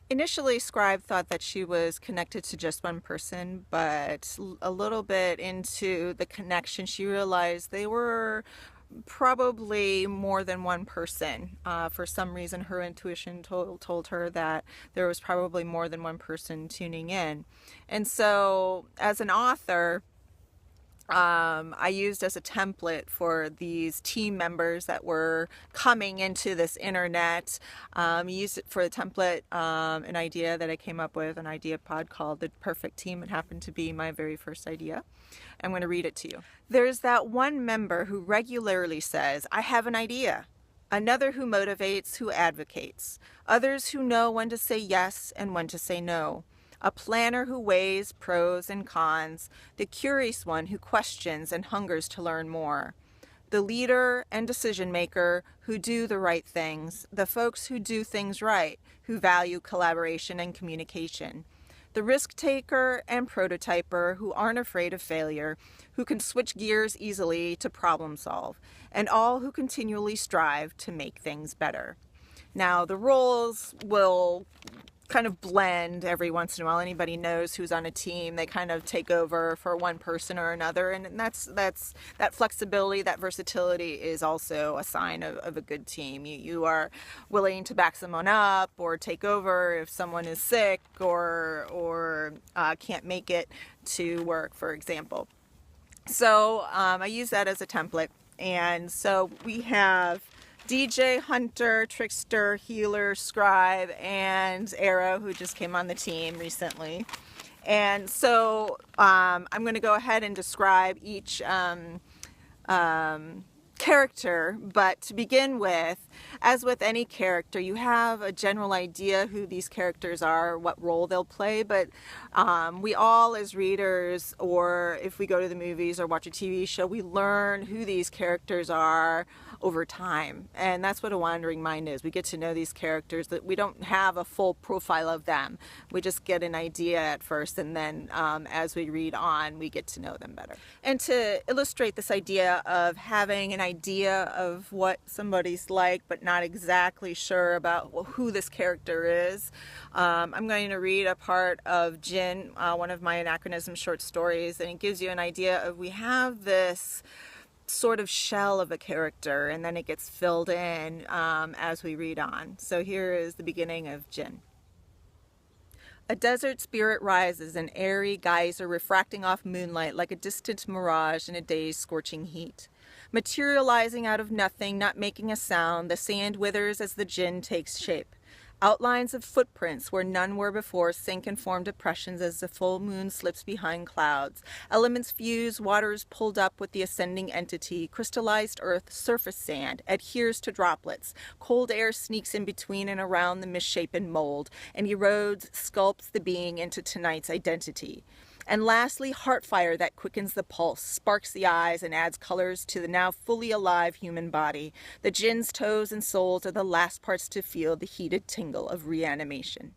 Initially, Scribe thought that she was connected to just one person, but a little bit into the connection, she realized they were probably more than one person. For some reason, her intuition told her that there was probably more than one person tuning in. And so, as an author, I used as a template for these team members that were coming into this InnerNet. Used it for a template, an idea that I came up with, an idea pod called The Perfect Team. It happened to be my very first idea. I'm going to read it to you. There's that one member who regularly says, I have an idea. Another who motivates, who advocates. Others who know when to say yes and when to say no. A planner who weighs pros and cons, the curious one who questions and hungers to learn more. The leader and decision maker who do the right things, the folks who do things right, who value collaboration and communication. The risk taker and prototyper who aren't afraid of failure, who can switch gears easily to problem solve, and all who continually strive to make things better. Now, the roles will kind of blend every once in a while. Anybody knows who's on a team, they kind of take over for one person or another, and that's that flexibility, that versatility is also a sign of a good team. You are willing to back someone up or take over if someone is sick or can't make it to work, for example. So I use that as a template, and so we have DJ, Hunter, Trickster, Healer, Scribe, and Arrow, who just came on the team recently. And so I'm going to go ahead and describe each character, but to begin with, as with any character, you have a general idea who these characters are, what role they'll play, but we all as readers, or if we go to the movies or watch a TV show, we learn who these characters are over time, and that's what a wandering mind is. We get to know these characters, that we don't have a full profile of them. We just get an idea at first, and then as we read on, we get to know them better. And to illustrate this idea of having an idea of what somebody's like, but not exactly sure about who this character is, I'm going to read a part of Jin, one of my anachronism short stories, and it gives you an idea of, we have this sort of shell of a character, and then it gets filled in as we read on. So here is the beginning of Jin. A desert spirit rises, an airy geyser refracting off moonlight like a distant mirage in a day's scorching heat. Materializing out of nothing, not making a sound, the sand withers as the Jin takes shape. Outlines of footprints where none were before sink and form depressions as the full moon slips behind clouds. Elements fuse, water is pulled up with the ascending entity. Crystallized earth, surface sand, adheres to droplets. Cold air sneaks in between and around the misshapen mold and erodes, sculpts the being into tonight's identity. And lastly, heart fire that quickens the pulse, sparks the eyes, and adds colors to the now fully alive human body. The Jin's toes and soles are the last parts to feel the heated tingle of reanimation.